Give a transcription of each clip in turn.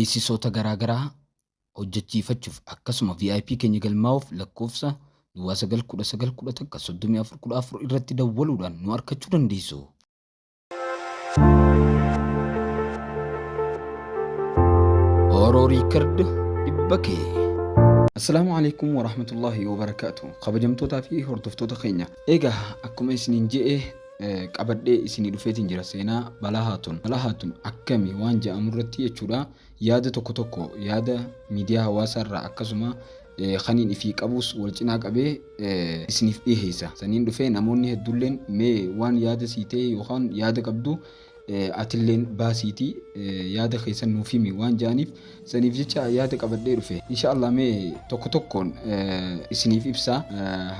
beeksisoota garaagaraa hojjechiifachuuf akkasuma VIP keenya galmaa'uuf lakkoofsa 9911 irratti dawwaluudhaan nu argachuu dandeessu. Oromoo Riikard Dhibbakee. Assalaamu alaikum wa rahmatullahi wa barakatuh. Kabajamtootaa fi hordoftoota keenya. Egaa akkuma isiniin jedhe qabadhee isinii dhufeetiin jira seenaa Balaa Haatuun akkami waan jedhamu irratti jechuudha. Yaada tokko yaada miidiyaa hawaasaa irraa akkasuma kaniin ifii qabus wal cinaa qabee isiniif dhiheessa. Saniin dhufee namoonni hedduulleen mee waan yaada sii ta'e yookaan yaada qabdu atilleen baasiitii yaada keessan nuuf himi waan jedhaniif saniif jecha yaada qabadhee dhufe. Inshaallah mee tokkoon isiniif ibsa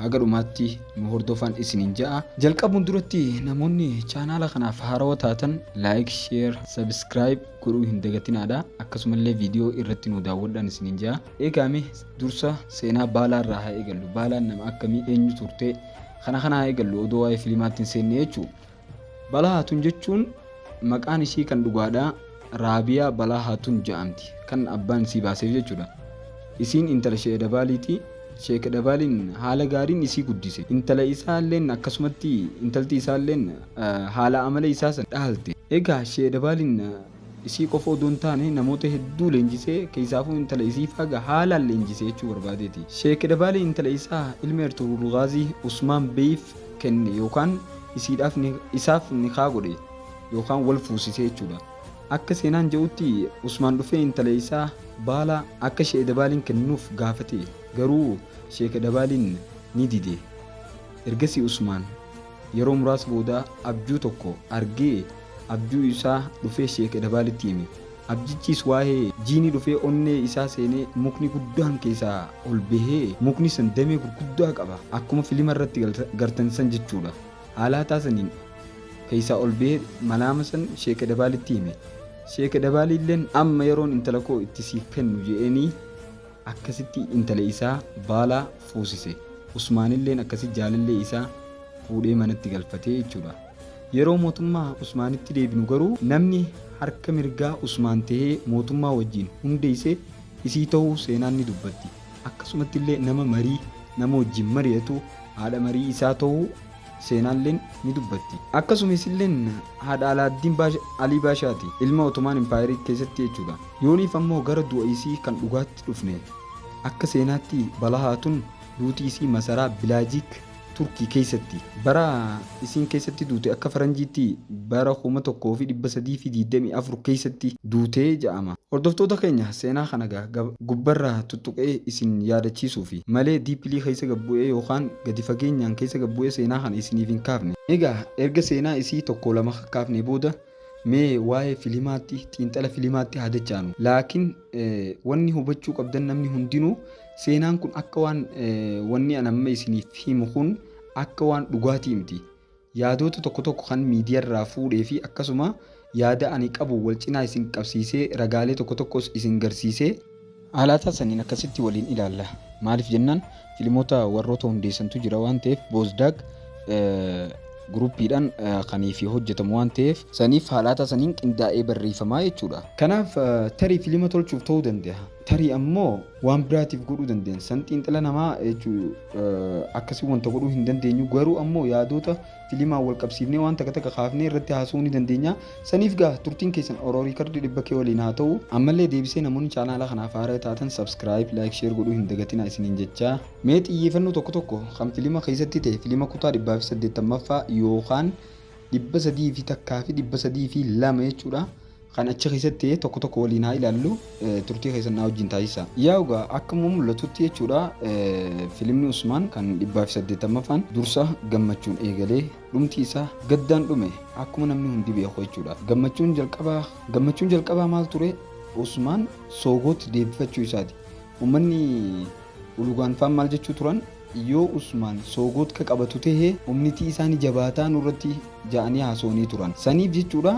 haga dhumaatti nu hordofan isiniin ja'a. Jalqabuun duratti namoonni chaanaala kanaaf haarawaa taatan like, share, subscribe godhuu hin dagatinaadha. Akkasumallee viidiyoo irratti nu daawwadhaan isiniin ja'a. Egaa mee dursa seenaa Baalaa irraa haa eegallu. Baalaan nama akkamii eenyu turte kana haa eegallu odoo waa'ee fiilmaatti hin seenne jechuudha. Balaa Haatuun jechuun maqaan ishii kan dhugaadha Raabiyaa Balaa Haatuun jedhamti. Kan abbaan isii baaseef jechuudha. Isiin intala Sheek Dabaaliiti. Sheek Dabaaliin haala gaariin isii guddise. Intala isaalleen akkasumatti intalti isaalleen haala amala isaa san dhaalte. Egaa Sheek Dabaaliin isii qofa odoo hin taane namoota hedduu leenjisee keessaafuu intala isii faga haalaan leenjisee jechuu barbaadeeti. Sheek Dabaaliin intala isaa ilma Ertugrul Gaazii Usmaan Beeyif kenne yookaan isaaf nikaa godhe yookaan wal fuusisee jechuudha. Akka seenaan jedhutti Usmaan dhufee intala isaa Baalaa akka Sheek Dabaaliin kennuuf gaafate. Garuu Sheek Dabaaliin ni dide. Ergasii Usmaan yeroo muraasa booda abjuu tokko argee abjuu isaa dhufee Sheek Dabaalitti hime. Abjichis waa'ee jiinii dhufee onnee isaa seenee mukni guddaan keessaa ol bahee mukni san damee gurguddaa qaba. Akkuma fiilima irratti gartan san jechuudha. Haala taasaniin keessaa ol bahee malaama san Sheek Dabaalitti hime. Sheek Dabaaliilleen amma yeroon intala koo itti siif kennu jedheenii akkasitti intala isaa Baalaa fuusise. Usmaanilleen akkasitti jaalallee isaa fuudhee manatti galfatee jechuudha. Yeroo mootummaa Usmaanitti deebinu garuu namni harka mirgaa Usmaan ta'ee mootummaa wajjin hundeessee isii ta'uu seenaan ni dubbatti. Akkasumatti illee nama wajjin mari'atu haadha marii isaa ta'uu seenaalleen ni dubbatti. Akkasumas illee haadha Alaaddiin Alii Baashaati ilma Ottomaan Empaayirii keessatti jechuudha. Yooniif ammoo gara du'a isii kan dhugaatti dhufne akka seenaatti Balaa Haatuun duuti isii masaraa Bilaajiik Turkii keessatti bara isiin keessatti duute akka faranjiitti bara 1324 keessatti duutee jedhama. Hordoftoota keenya seenaa kana gubbarraa tuttuqee isin yaadachiisuufi malee diippilii keessa gabbu'ee yookaan gadi fageenyaan keessa gabbu'ee seenaa kana isiniif hin kaafne. Egaa erga seenaa isii tokko lama kaafne booda mee waa'ee fiilimaatti xiinxala fiilimaatti haa dachaanu. Laakiin wanni hubachuu qabdan namni hundinuu seenaan kun akka waan wanni an amma isiniif himu kun akka waan dhugaatii miti. Yaadota tokko kan miidiyaa irraa fuudhee fi akkasuma yaada ani qabu wal cinaa isin qabsiisee ragaalee tokkos isin garsiisee haalaataa saniin akkasitti waliin ilaalla. Maaliif jennaan fiilmoota warroota hundeessantu jira waan ta'eef Boozdaag gruppiidhaan kaniif hojjetamu waan ta'eef saniif haalaataa saniin qindaa'ee barreeffamaa jechuudha. Kanaaf tarii fiilima tolchuuf ta'uu danda'a. Tarii ammoo waan biraatiif godhuu dandeenya. San xiinxala namaa jechuun akkasii wanta godhuu hin dandeenyu. Garuu ammoo yaadota fiilimaan wal qabsiifnee waan takka kaafnee irratti haasa'uu ni dandeenya. Saniif gaa turtiin keessan Oromoo Riikard Dhibbakee waliin haa ta'u. Ammallee deebisee namoonni chaanaala kanaaf haaraa taatan subscribe, like, share godhuu hin dagatina isiniin jecha. Mee xiyyeeffannoo tokko kan fiilima keessatti ta'e fiilima kutaa 180ffaa yookaan 302 jechuudha. Kan achi keessatti tokko waliin haa ilaallu turtii keessan na wajjin taasisa. Yaagaa akkuma mul'atutti jechuudha fiilmni Usmaan kan 180ffaan dursa gammachuun eegalee dhumti isaa gaddaan dhume akkuma namni hundi beeku jechuudha. Gammachuun jalqabaa maal ture? Usmaan soogootti deebifachuu isaati. Uummanni ulugaanfaan maal jechuu turan? Yoo Usmaan soogoot ka qabatu ta'ee humnitii isaanii jabaataa nurratti ja'anii haasa'anii turan. Saniif jechuudha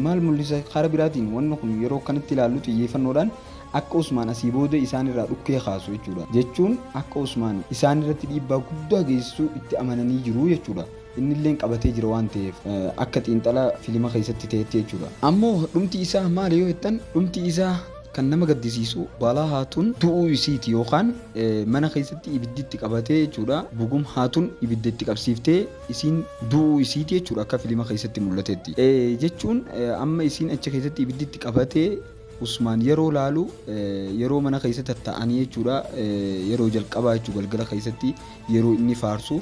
maal mul'isa karaa biraatiin wanni kun yeroo kanatti ilaallu xiyyeeffannoodhaan akka Usmaan asii booda isaan irraa dhukkee kaasu jechuudha. Jechuun akka Usmaan isaan irratti dhiibbaa guddaa geessisuu itti amananii jiru jechuudha. Inni illee qabatee jira waan ta'eef akka xiinxala fiilima keessatti ta'etti jechuudha. Ammoo dhumti isaa maali yoo jettan dhumti isaa kan nama gaddisiisu balaa haatuun du'uu isiiti yookaan mana keessatti ibiddi itti qabatee jechuudha. Bugum haatuun ibidda itti qabsiiftee isiin du'uu isiiti jechuudha akka filima keessatti mul'atetti. Jechuun amma isiin achi keessatti ibiddi itti qabatee Usmaan yeroo laalu yeroo mana keessatti taa'anii jechuudha. Yeroo jalqabaa jechuudha galgala keessatti yeroo inni faarsu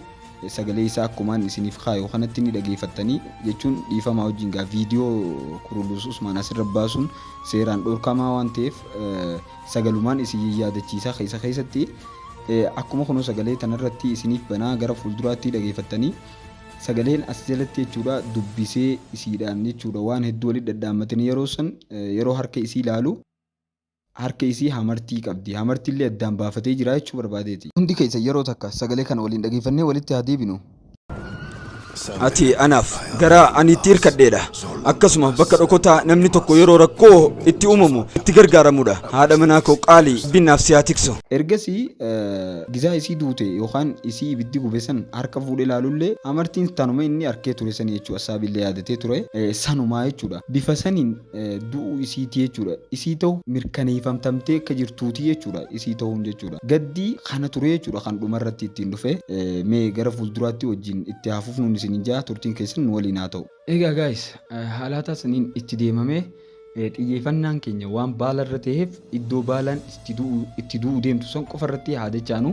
sagalee isaa akkumaan isiniif kaayu kanatti ni dhageeffattanii jechuun dhiifamaa wajjin gaa viidiyoo kurulus Usmaan asirra baasuun seeraan dhorkamaa waan ta'eef sagalumaan isin yaadachiisaa keessatti akkuma kunoo sagalee tanarratti isiniif banaa gara fuulduraatti dhageeffattanii sagaleen as jalatti jechuudha dubbisee isiidhaan jechuudha waan hedduu walitti dhadhaammatanii yeroo san yeroo harka isii ilaalu harka isii hamartii qabdi. Hamartiillee addaan baafatee jira jechuu barbaadeeti. Hundi keessa yeroo takka sagalee kana waliin dhageeffannee walitti haa deebinu. Ati anaaf gara ani itti hirkadheedha. Akkasuma bakka dhokotaa namni tokko yeroo rakkoo itti uumamu itti gargaaramudha. Haadha manaa koo qaalii binnaaf siyaa tiksu. Ergasii gizaa isii duute yookaan isii ibiddi gube san harka fuudhee ilaalullee amartiin tanuma inni harkee ture san jechuudha. Asaabillee yaadatee ture sanumaa jechuudha. Bifa saniin du'uu isiiti jechuudha. Isii ta'u mirkaneeffamtamtee akka jirtuuti jechuudha. Isii ta'uun jechuudha. Gaddii kana ture jechuudha kan dhumarratti ittiin dhufe mee gara fuulduraatti wajjin itti haafuuf nuun isin jaa turtiin keessan waliin haa ta'u. Egaa guys haalata saniin itti deemamee xiyyeeffannaan keenya waan baalarra ta'eef iddoo baalaan itti du'uu deemtu san qofarratti haadachaanu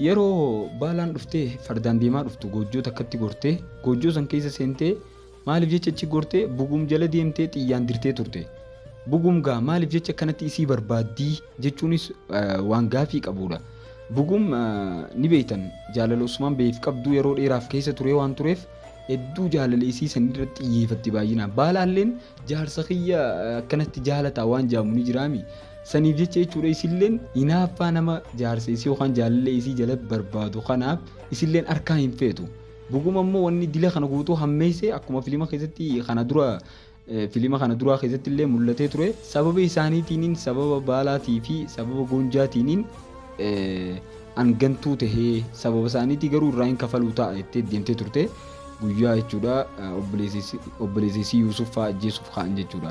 yeroo baalaan dhuftee fardaan deemaa dhuftu goojjoo takkatti gortee goojjoo san keessa seentee maaliif jecha achi gortee bugum jala deemtee xiyyaan dirtee turte. Bugum gaa maaliif jecha kanatti isii barbaaddii jechuunis waan gaafii qabudha. Bugum ni beektan jaalala Usmaan beef qabdu yeroo dheeraaf keessa ture waan tureef hedduu jaalala isii san irratti xiyyeeffatti baay'inaan. Baalaalleen jaarsa kiyya akkanatti jaalataa waan jaamu ni jiraami. Saniif jecha jechuudha isilleen hinaaffaa nama jaarsa isii yookaan jaalala isii jala barbaadu kanaaf isilleen harkaa hin feetu. Bugum ammoo wanni dila kana guutuu hammeessee akkuma filima keessatti kana duraa keessatti illee mul'atee ture. Sababa isaaniitiin sababa baalaatii fi sababa goonjaatiiniin angantuu tahee sababa isaaniitii garuu irraa hin kafaluu ta'a jettee deemtee turte guyyaa jechuudha obboleessi Yuusuf fa'aa ajjeesuuf ka'an jechuudha.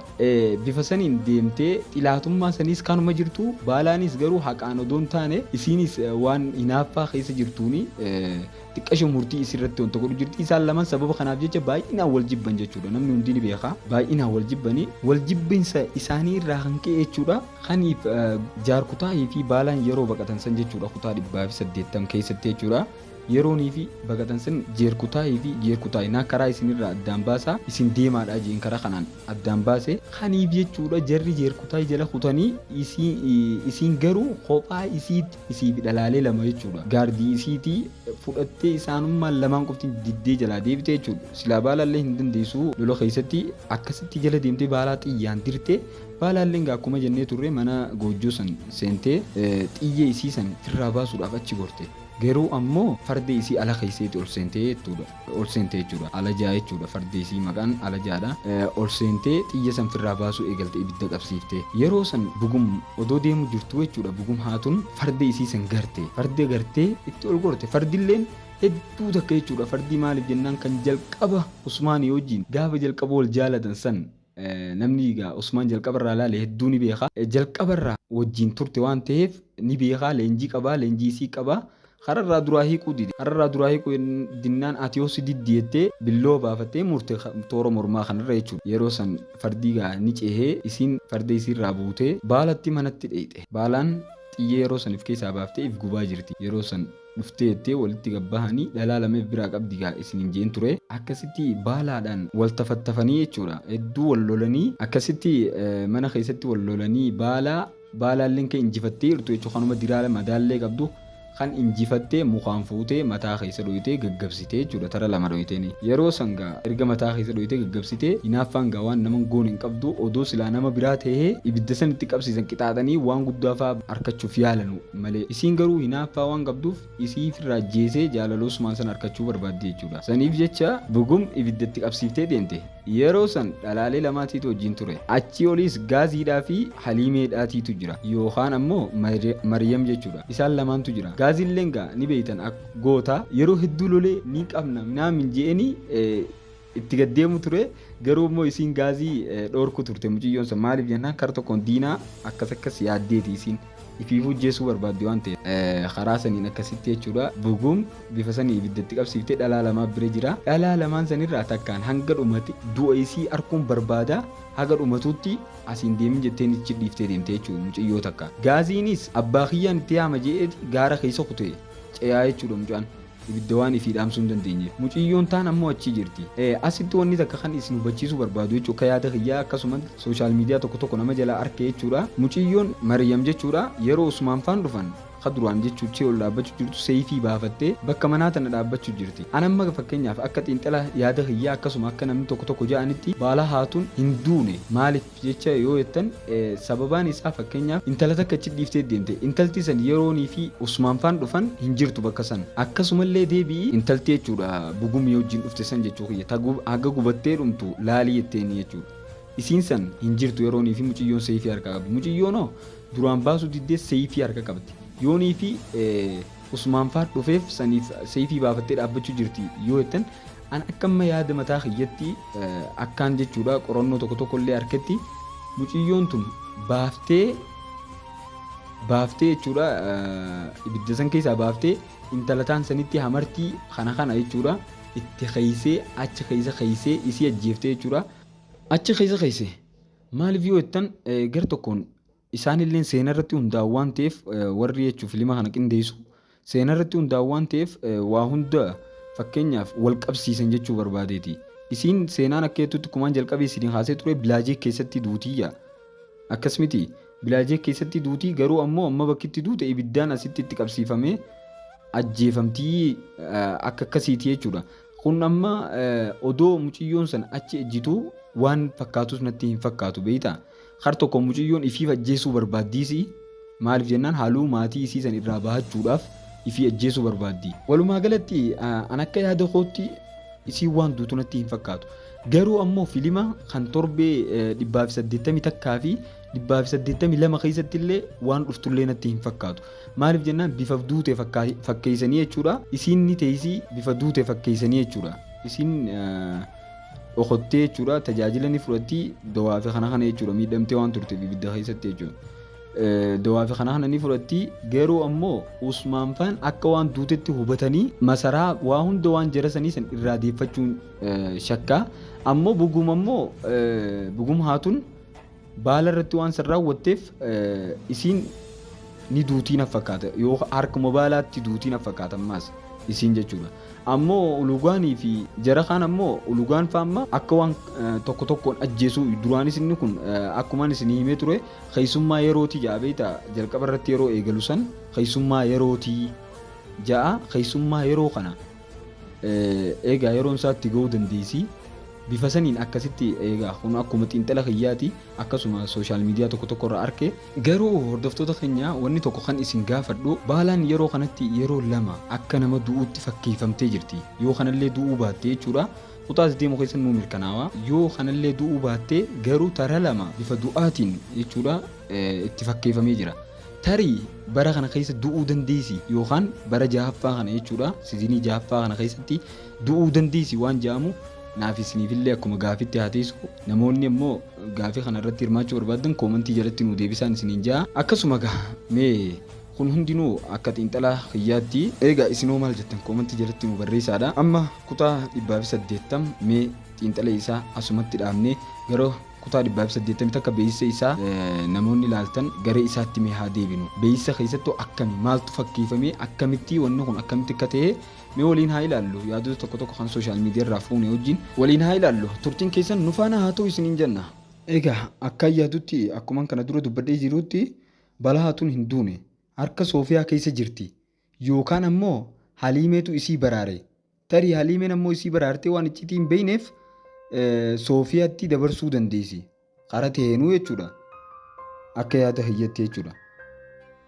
Bifa saniin deemtee xilaatummaa saniis kanuma jirtu baalaanis garuu haqaan odoo hin taane isiinis waan hinaaffaa keessa jirtuuni xiqqashoo murtii isirratti wanta godhu jirti. Isaan lamaan sababa kanaaf jecha baay'inaan wal jibban jechuudha. Namni hundi ni beeka baay'inaan wal jibbanii wal jibbinsa isaanii irraa kan ka'e jechuudha. Kaniif jaarkutaayii fi baalaan yeroo baqatan san jechuudha kutaa 180 keessatti jechuudha. Yeroonii fi baqatan san jeerkutaayii fi jeerkutaayii naa karaa isinirraa addaan baasaa isin deemaadhaa jeen karaa kanaan addaan baase kaniif jechuudha jarri jeerkutaayii jala kutanii isin garuu kophaa isiif dhalaalee lama jechuudha. Gaardii isiitii fudhattee isaanummaan lamaan qofti diddee jalaa deebite jechuudha. Silaa baalaallee hin dandeessu lola keessatti akkasitti jala deemtee baalaa xiyyaan dirte baalaalleen akkuma jennee turre mana goojjoo san seentee xiyyee isii san irraa baasuudhaaf achi gorte. Garuu ammoo farda isii ala keessatti ol seentee jechuudha. Alajaa jechuudha farda isii maqaan alajaadha. Ol seentee xiyya san firraa baasuu eegalte ibidda qabsiifte. Yeroo san bugum odoo deemu jirtu jechuudha bugum haatuun farda isii san garte. Farda gartee itti ol gorte. Fardilleen hedduu takka jechuudha. Fardi maaliif jennaan kan jalqaba Usmaanii wajjin gaafa jalqaba wal jaalatan san namni egaa Usmaan jalqabarraa laale hedduu ni beeka. Jalqabarraa wajjin turte waan ta'eef ni beeka leenjii qabaa leenjii isii qabaa. Hararraa duraa hiikuu dide. Hararraa duraa hiikuu dinnaan ati yoo si diddeettee billoo baafattee murte toora mormaa kanarra jechuudha. Yeroo san fardii gaa ni ceehee isiin farda isiirraa buutee baalatti manatti dheeyxe. Baalaan xiyyee yeroo saniif keessaa baaftee if gubaa jirti. Yeroo san dhuftee jettee walitti gabbahanii dhalaa lameef biraa qabdi gaa isiniin jeen ture. Akkasitti baalaadhaan wal tafattafanii jechuudha. Hedduu wal lolanii akkasitti mana keessatti wal lolanii baalaalleen kee injifattee jirtu jechuudha. Kanuma diraala madaallee qabdu. Kan injifattee mukaan fuutee mataa keessa dhoyitee gaggabsitee jechuudha. Tara lama dhoyiteeni. Yeroo sangaa erga mataa keessa dhoyitee gaggabsitee hinaaffaan gaa waan nama goon hin qabdu odoo silaa nama biraa ta'ee ibidda san itti qabsiisan qixaaxanii waan guddaa fa'aa harkachuuf yaalanu malee isiin garuu hinaaffaa waan qabduuf isii firraa jeesee jaalala Usmaan san harkachuu barbaadde jechuudha. Saniif jecha bugum ibidda itti qabsiiftee deemte. Yeroo san dhalaalee lamaatiitu wajjin ture. Achi oliis gaaziidhaa fi haliimeedhaatiitu jira yookaan ammoo Mariyam jechuudha. Isaan lamaantu jira. Gaazilleen gaa ni beeytan goota yeroo hedduu lolee ni qabna naamin je'anii itti gaddeemu ture garuu immoo isiin gaazii dhoorku turte mucayyoon sun maaliif jennaan kara tokkoon diinaa akkas yaaddeeti isiin ifiifuu jeesuu barbaadde waan ta'eef karaa saniin akkasitti jechuudha buguum bifa sanii ibiddatti qabsiiftee dhalaa lamaa bira jira dhalaa lamaan sanirraa takkaan hanga dhumate du'a isii arguun barbaada haga dhumatuutti asiin deemin jetteen ichi dhiiftee deemte jechuudha mucayyoo takka gaaziinis abbaa kiyyaan itti yaama je'eeti gaara keessa kutee ce'aa jechuudha mucaan ibidda waan ifii dhaamsuu hin dandeenye mucayyoon taan ammoo achi jirti asitti wanni takka kan isin hubachiisuu barbaadu jechuudha akka yaada kiyyaa akkasumas sooshaal miidiyaa tokko nama jalaa arke jechuudha mucayyoon Mariyam jechuudha yeroo Usmaan faan dhufan duraan jechuun chee ol dhaabbachuu jirtu seeyfii baafattee bakka manaa tana dhaabbachuu jirti. Anamma fakkeenyaaf akka xiinxala yaada hiyyaa akkasuma akka namni tokko ja'anitti baala haatuun hin duune maaliif jecha yoo jettan sababaan isaa fakkeenyaaf intala takka achi dhiiftee deemte intalti san yeroonii fi Usmaan faan dhufan hin jirtu bakka san akkasumallee deebii intalti jechuudha bugumii wajjin dhufte san jechuu kiyya haga gubattee dhumtu laalii jetteeni jechuudha. Isiin san hin jirtu yeroonii fi mucayyoon seeyfii harka qabdi. Mucayyoonoo duraan baasuu diddee seeyfii harka qabdi. Yoonii fi Usmaan faan dhufeef saniif seeyfii baafattee dhaabbachuu jirti yoo jettan an akkamma yaada mataa kiyyatti akkaan jechuudha qorannoo tokkollee harkatti mucayyoon tun baaftee jechuudha ibidda san keessaa baaftee intalataan sanitti hamartii kana jechuudha itti keeysee achi keeysee isii ajjeeftee jechuudha achi keeysee maaliif yoo jettan gar tokkoon isaanillee seenaa irratti hundaa'u waan ta'eef warri jechuuf filima kana qindeessu seenaa irratti hundaa'u waan ta'eef waa hunda fakkeenyaaf wal qabsiisan jechuu barbaadeeti. Isiin seenaan akka jettutti kumaan jalqabee isin haasee ture bilaajee keessatti duutiyya akkasumiti bilaajee keessatti duutii garuu ammoo amma bakkitti duute ibiddaan asitti itti qabsiifamee ajjeefamtii akka akkasiiti jechuudha. Kun amma odoo mucayyoon san achi ejjituu waan fakkaatus natti hin fakkaatu beeyta. Har tokko mucayyoon ifii ajjeesuu barbaaddiisi maaliif jennaan haaluu maatii isii san irraa bahachuudhaaf ifii ajjeesuu barbaaddi. Walumaa galatti an akka yaada kootti isii waan duutu natti hin fakkaatu. Garuu ammoo filima kan torbee 180 takkaa fi 182 keessatti illee waan dhuftullee natti hin fakkaatu. Maaliif jennaan bifa duute fakkeessanii jechuudha. Isiin ni teessii bifa duute fakkeessanii jechuudha. Isiin okottee jechuudha tajaajila ni fudhatti dawaa fi kana jechuudha miidhamtee waan turteef ibidda keessatti jechuudha dawaa fi kana ni fudhatti garuu ammoo Usmaan faan akka waan duutetti hubatanii masaraa waa hunda waan jarasanii san irraa deeffachuun shakkaa ammoo bugum haatuun baala irratti waan san raawwatteef isiin ni duutii na fakkaata yoo harkuma baalaatti duutii na fakkaata ammaas isiin jechuudha. Ammoo ulugaanii fi jara kaan ammoo ulugaan faamma akka waan tokkoon ajjeesuu duraanis inni kun akkumaan isin himee ture keessummaa yerootii ja'a beektaa jalqaba irratti yeroo eegalu san keessummaa yerootii ja'a keessummaa yeroo kana eegaa yeroon isaatti ga'uu dandeessi. Bifa saniin akkasitti eegaa kun akkuma xiinxala kiyyaati akkasuma sooshaal miidiyaa tokko irraa arke garuu hordoftoota keenya wanni tokko kan isin gaafadhu baalaan yeroo kanatti yeroo lama akka nama du'uutti fakkeeffamtee jirti yoo kanallee du'uu baattee jechuudha kutaas deemu keessa nuu mirkanaawa yoo kanallee du'uu baattee garuu tara lama bifa du'aatiin jechuudha itti fakkeeffamee jira. Tarii bara kana keessa du'uu dandeessi yookaan bara jahaffaa kana jechuudha siizinii jahaffaa kana keessatti du'uu dandeessi waan jedhamu naaf isiniifillee akkuma gaafitti haateessu namoonni immoo gaafii kana irratti hirmaachuu barbaadan koomentii jalatti nu deebisaan isiniin jaa akkasuma mee kun hundinuu akka xiinxalaa kiyyaatti eegaa isinoo maal jettan koomentii jalatti nu barreessaadha. Amma kutaa 180 mee xiinxala isaa asumatti dhaabnee gara kutaa 180 takka beeyisa isaa namoonni ilaaltan gara isaatti mee haa deebinu beeyisa keessattuu akkami maaltu fakkeeffamee akkamitti wanni kun akkamitti akka ta'e mee waliin haa ilaallu yaadota tokko kan sooshaal miidiyaa irraa fuune wajjin waliin haa ilaallu turtiin keessan nu faana haa ta'u isiniin jenna. Egaa akka yaadutti akkuman kana dura dubbadhee jirutti balaa haatuun hin duune harka Soofiyaa keessa jirti yookaan ammoo Haliimeetu isii baraare tarii Haliimeen ammoo isii baraartee waan icciitii hin beeyneef Soofiyaatti dabarsuu dandeessi qara ta'eenuu jechuudha akka yaada hiyyatti jechuudha.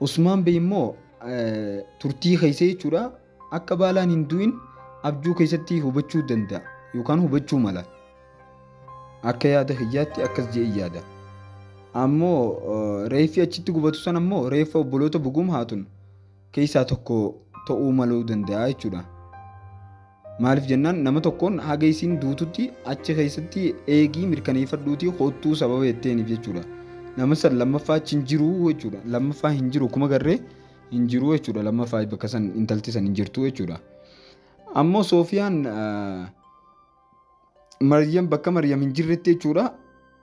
Usmaan Bey immoo turtii keessa jechuudha akka baalaan hin du'in abjuu keessatti hubachuu danda'a yookaan hubachuu mala akka yaada hiyyaatti akkas jedhee yaada. Ammoo reeffi achitti gubatu san ammoo reeffa obboloota bugum haatuun keessaa tokko ta'uu maluu danda'a jechuudha. Maaliif jennaan nama tokkoon haga isiin duututti achi keessatti eegii mirkaneeffadhuutii hoottuu sababa jetteeniif jechuudha. Nama san lammaffaa achi hin jiru jechuudha. Lammaffaa hin jiru kuma garree hin jiru jechuudha. Lammaffaa bakka san intalti san hin jirtu jechuudha. Ammoo Soofiyaan Maryam bakka Maryam hin jirretti jechuudha.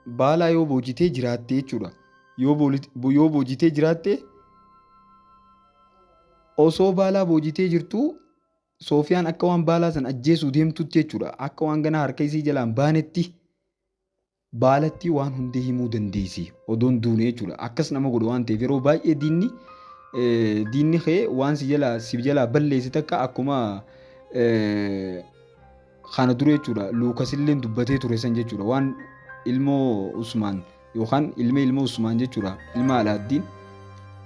Baalaa yoo boojitee jiraatte jechuudha. Yoo boojitee jiraatte osoo baalaa boojitee jirtu Soofiyaan akka waan baalaa san ajjeesuu deemtutti jechuudha. Akka waan ganaa harka isii jalaan baanetti baalatti waan hundee himuu dandeessi. Odoon duune jechuudha. Akkas nama godhu waan ta'eef yeroo baay'ee diinni kee waan si jalaa balleessite akka akkuma kana dura jechuudha. Luukasillee dubbatee ture san jechuudha. Waan ilmoo Usmaan yookaan ilmoo Usmaan jechuudha. Ilma Alaaddiin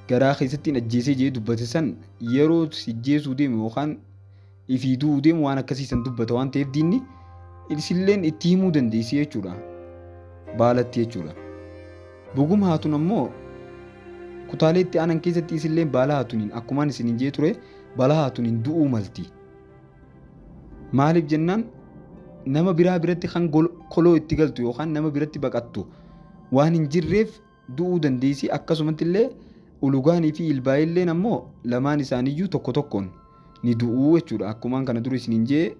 garaa keessatti ajjeesee jee dubbate san yeroo si ajjeesuu deeme yookaan ifii du'uu deemu waan akkasiisan dubbata waan ta'eef diinni isilleen itti himuu dandeessi jechuudha. Baalatti jechuudha. Buguma haatuun ammoo kutaalee itti aanan keessatti isilleen baala haatuuniin akkumaan isin jee ture baala haatuuniin du'uu malti. Maaliif jennaan nama biraa biratti kan koloo itti galtu yookaan nama biratti baqattu waan hin jirreef du'uu dandeessi. Akkasumatti illee ulugaanii fi ilbaayilleen ammoo lamaan isaaniiyyuu tokko tokkoon ni du'uu jechuudha. Akkumaan kana dura isiniin jee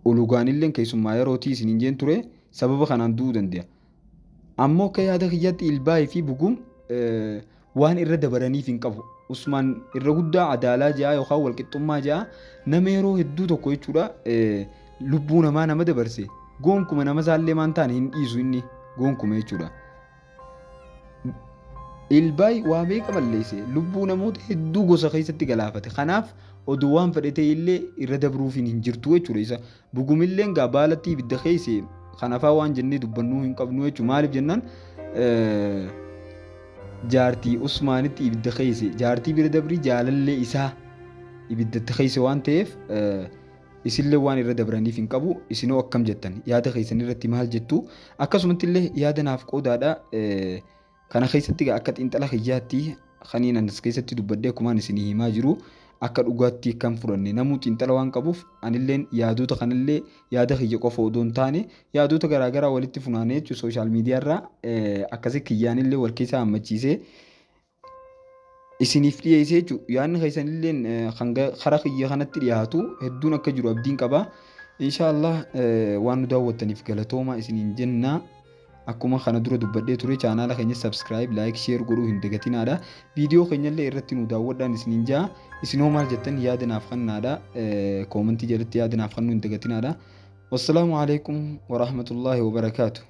ulugaanilleen keessummaa yerootii isiniin jeen ture sababa kanaan du'uu danda'a. Ammoo akka yaada kiyyaatti ilbaayii fi buguun waan irra dabaraniif hin qabu. Usmaan irra guddaa adaalaa ja'a yookaan walqixxummaa ja'a nama yeroo hedduu tokko jechuudha lubbuu namaa nama dabarse goonkuma nama isaallee maan taane hin dhiisu inni goonkuma jechuudha. Ilbaay waa meeqa balleesse lubbuu namoota hedduu gosa keessatti galaafate. Kanaaf oduu waan fedhatee illee irra dabruuf hin jirtu jechuudha. Isa bugumillee gaa baalatti ibidda keesse kanaafaa waan jennee dubbannuu hin qabnu jechuudha. Maaliif jennaan jaartii Usmaanitti ibidda keesse jaartii bira dabrii jaalallee isaa ibiddatti keesse waan ta'eef isillee waan irra dabraniif hin qabu. Isinoo akkam jettan yaada keessan irratti maal jettu? Akkasumatti illee yaada naaf qoodaadha. Kana keessatti akka xiinxala kiyyaatti kaniin anas keessatti dubbadde akkumaan isinii himaa jiru akka dhugaatti kan fudhanne namuu xiinxala waan qabuuf anilleen yaadota kanallee yaada kiyya qofa odoo hin taane yaadota garaagaraa walitti funaanee jechuudha sooshaal miidiyaarraa akkasii kiyyaanillee wal keessaa hammachiisee isiniif dhiyeessee jechuudha. Yaadni keessanillee karaa kiyya kanatti dhiyaatu hedduun akka jiru abdiin qaba. Inshaallah waan nu daawwattaniif galatooma isiniin jenna. Akkuma kana dura dubbadhee ture chaanaala keenya subscribe like share godhuu hin dagatinaadha. Viidiyoo keenyallee irratti nu daawwadhaan isiniin jaa. Isinoo maal jettan yaada naaf kennaadha. Koomentii jalatti yaada naaf kennuu hin dagatinaadha. Wassalaamu alaikum wa rahmatullahi wa barakaatuh.